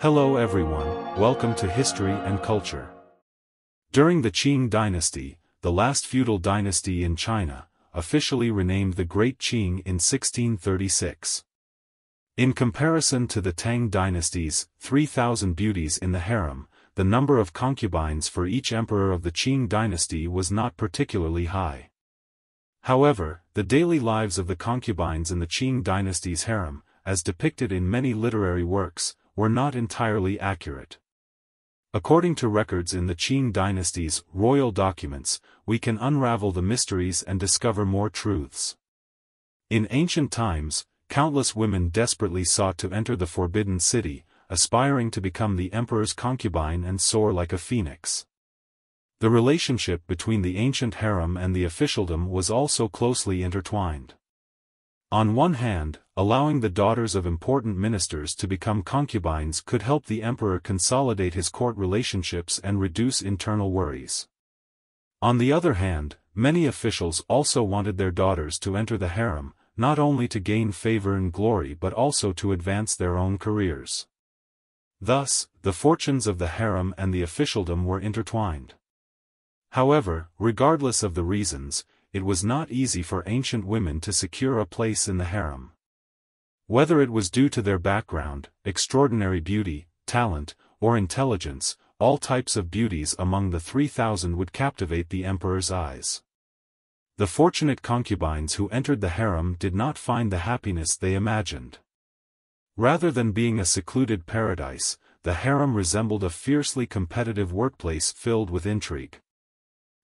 Hello everyone, welcome to History and Culture. During the Qing Dynasty, the last feudal dynasty in China, officially renamed the Great Qing in 1636. In comparison to the Tang dynasty's 3,000 beauties in the harem, the number of concubines for each emperor of the Qing dynasty was not particularly high. However, the daily lives of the concubines in the Qing dynasty's harem, as depicted in many literary works, were not entirely accurate. According to records in the Qing dynasty's royal documents, we can unravel the mysteries and discover more truths. In ancient times, countless women desperately sought to enter the forbidden city, aspiring to become the emperor's concubine and soar like a phoenix. The relationship between the ancient harem and the officialdom was also closely intertwined. On one hand, allowing the daughters of important ministers to become concubines could help the emperor consolidate his court relationships and reduce internal worries. On the other hand, many officials also wanted their daughters to enter the harem, not only to gain favor and glory but also to advance their own careers. Thus, the fortunes of the harem and the officialdom were intertwined. However, regardless of the reasons, it was not easy for ancient women to secure a place in the harem. Whether it was due to their background, extraordinary beauty, talent, or intelligence, all types of beauties among the 3,000 would captivate the emperor's eyes. The fortunate concubines who entered the harem did not find the happiness they imagined. Rather than being a secluded paradise, the harem resembled a fiercely competitive workplace filled with intrigue.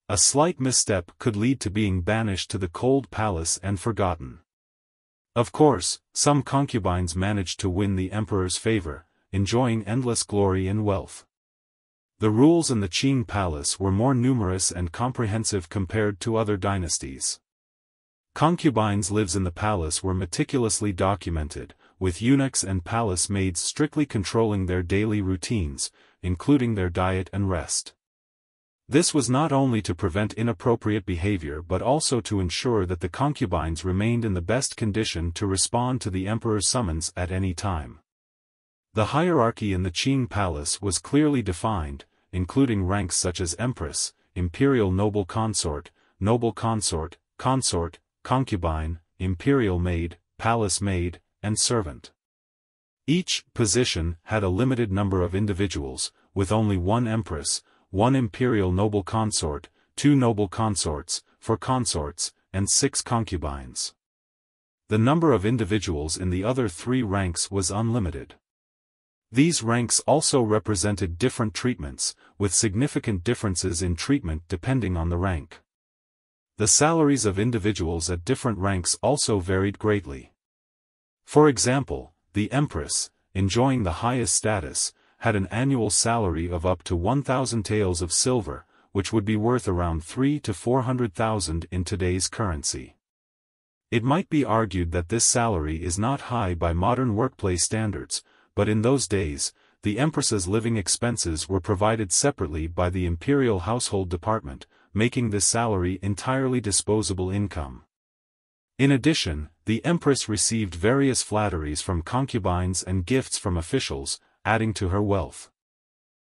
A slight misstep could lead to being banished to the cold palace and forgotten. Of course, some concubines managed to win the emperor's favor, enjoying endless glory and wealth. The rules in the Qing palace were more numerous and comprehensive compared to other dynasties. Concubines' lives in the palace were meticulously documented, with eunuchs and palace maids strictly controlling their daily routines, including their diet and rest. This was not only to prevent inappropriate behavior but also to ensure that the concubines remained in the best condition to respond to the emperor's summons at any time. The hierarchy in the Qing palace was clearly defined, including ranks such as empress, imperial noble consort, concubine, imperial maid, palace maid, and servant. Each position had a limited number of individuals, with only one empress, one imperial noble consort, 2 noble consorts, 4 consorts, and 6 concubines. The number of individuals in the other 3 ranks was unlimited. These ranks also represented different treatments, with significant differences in treatment depending on the rank. The salaries of individuals at different ranks also varied greatly. For example, the empress, enjoying the highest status, had an annual salary of up to 1,000 taels of silver, which would be worth around 300,000 to 400,000 in today's currency. It might be argued that this salary is not high by modern workplace standards, but in those days, the empress's living expenses were provided separately by the imperial household department, making this salary entirely disposable income. In addition, the empress received various flatteries from concubines and gifts from officials, adding to her wealth.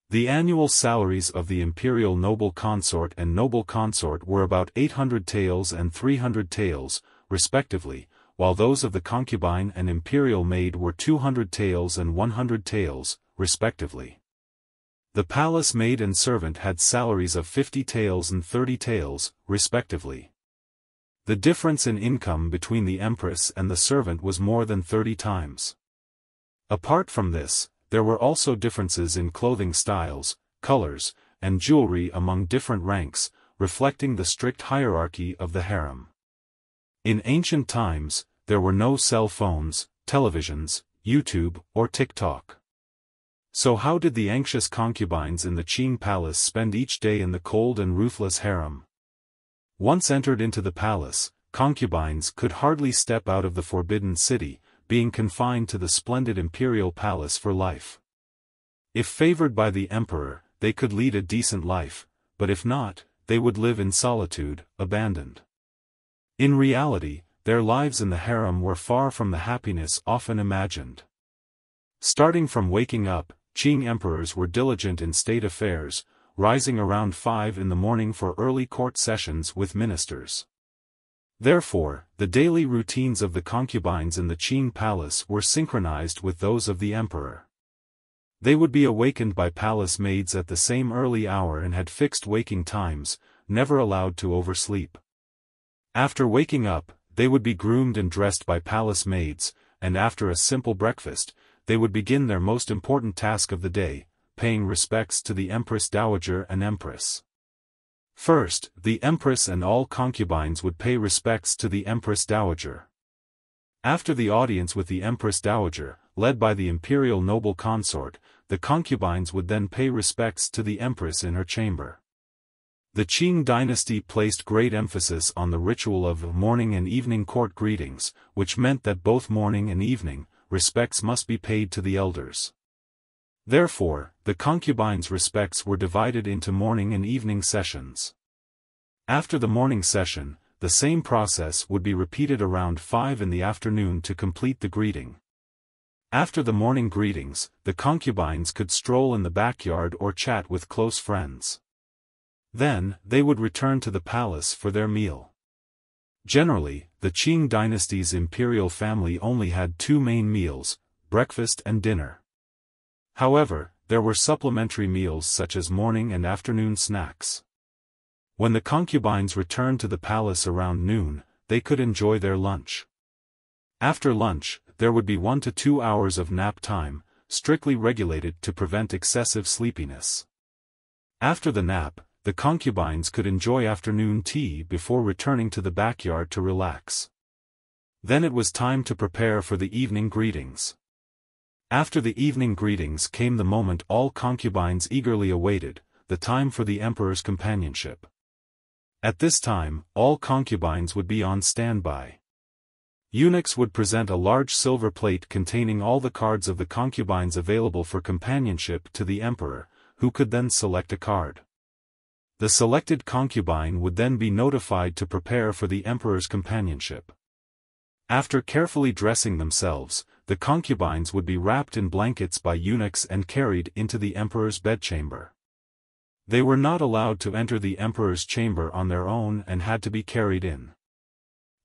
The annual salaries of the imperial noble consort and noble consort were about 800 taels and 300 taels, respectively, while those of the concubine and imperial maid were 200 taels and 100 taels, respectively. The palace maid and servant had salaries of 50 taels and 30 taels, respectively. The difference in income between the empress and the servant was more than 30 times. Apart from this, there were also differences in clothing styles, colors, and jewelry among different ranks, reflecting the strict hierarchy of the harem. In ancient times, there were no cell phones, televisions, YouTube, or TikTok. So how did the anxious concubines in the Qing palace spend each day in the cold and ruthless harem? Once entered into the palace, concubines could hardly step out of the forbidden city, being confined to the splendid imperial palace for life. If favored by the emperor, they could lead a decent life, but if not, they would live in solitude, abandoned. In reality, their lives in the harem were far from the happiness often imagined. Starting from waking up, Qing emperors were diligent in state affairs, rising around 5 in the morning for early court sessions with ministers. Therefore, the daily routines of the concubines in the Qing palace were synchronized with those of the emperor. They would be awakened by palace maids at the same early hour and had fixed waking times, never allowed to oversleep. After waking up, they would be groomed and dressed by palace maids, and after a simple breakfast, they would begin their most important task of the day, paying respects to the Empress Dowager and Empress. First, the Empress and all concubines would pay respects to the Empress Dowager. After the audience with the Empress Dowager, led by the imperial noble consort, the concubines would then pay respects to the Empress in her chamber. The Qing dynasty placed great emphasis on the ritual of morning and evening court greetings, which meant that both morning and evening, respects must be paid to the elders. Therefore, the concubines' respects were divided into morning and evening sessions. After the morning session, the same process would be repeated around 5 in the afternoon to complete the greeting. After the morning greetings, the concubines could stroll in the backyard or chat with close friends. Then, they would return to the palace for their meal. Generally, the Qing dynasty's imperial family only had 2 main meals, breakfast and dinner. However, there were supplementary meals such as morning and afternoon snacks. When the concubines returned to the palace around noon, they could enjoy their lunch. After lunch, there would be 1 to 2 hours of nap time, strictly regulated to prevent excessive sleepiness. After the nap, the concubines could enjoy afternoon tea before returning to the backyard to relax. Then it was time to prepare for the evening greetings. After the evening greetings came the moment all concubines eagerly awaited, the time for the emperor's companionship. At this time, all concubines would be on standby. Eunuchs would present a large silver plate containing all the cards of the concubines available for companionship to the emperor, who could then select a card. The selected concubine would then be notified to prepare for the emperor's companionship. After carefully dressing themselves, the concubines would be wrapped in blankets by eunuchs and carried into the emperor's bedchamber. They were not allowed to enter the emperor's chamber on their own and had to be carried in.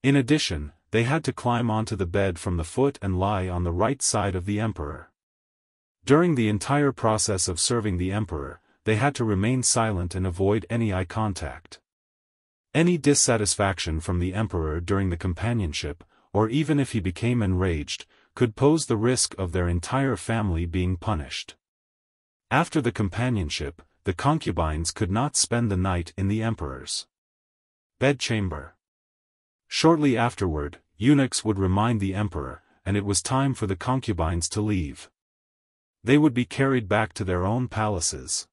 In addition, they had to climb onto the bed from the foot and lie on the right side of the emperor. During the entire process of serving the emperor, they had to remain silent and avoid any eye contact. Any dissatisfaction from the emperor during the companionship, or even if he became enraged, could pose the risk of their entire family being punished. After the companionship, the concubines could not spend the night in the emperor's bedchamber. Shortly afterward, eunuchs would remind the emperor, and it was time for the concubines to leave. They would be carried back to their own palaces.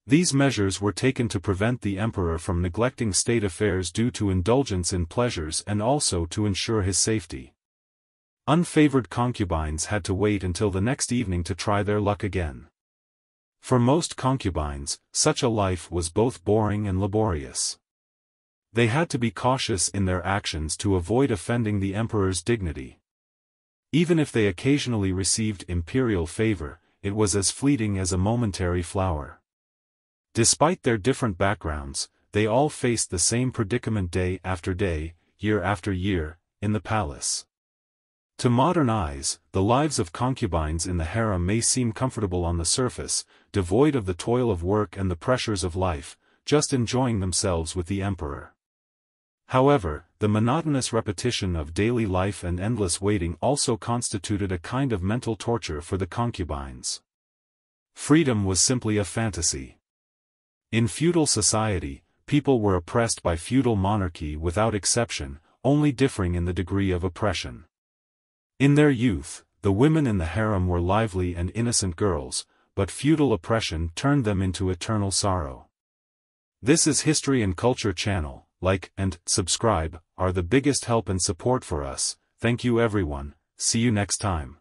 These measures were taken to prevent the emperor from neglecting state affairs due to indulgence in pleasures and also to ensure his safety. Unfavored concubines had to wait until the next evening to try their luck again. For most concubines, such a life was both boring and laborious. They had to be cautious in their actions to avoid offending the emperor's dignity. Even if they occasionally received imperial favor, it was as fleeting as a momentary flower. Despite their different backgrounds, they all faced the same predicament day after day, year after year, in the palace. To modern eyes, the lives of concubines in the harem may seem comfortable on the surface, devoid of the toil of work and the pressures of life, just enjoying themselves with the emperor. However, the monotonous repetition of daily life and endless waiting also constituted a kind of mental torture for the concubines. Freedom was simply a fantasy. In feudal society, people were oppressed by feudal monarchy without exception, only differing in the degree of oppression. In their youth, the women in the harem were lively and innocent girls, but feudal oppression turned them into eternal sorrow. This is History and Culture channel. Like and subscribe are the biggest help and support for us. Thank you everyone. See you next time.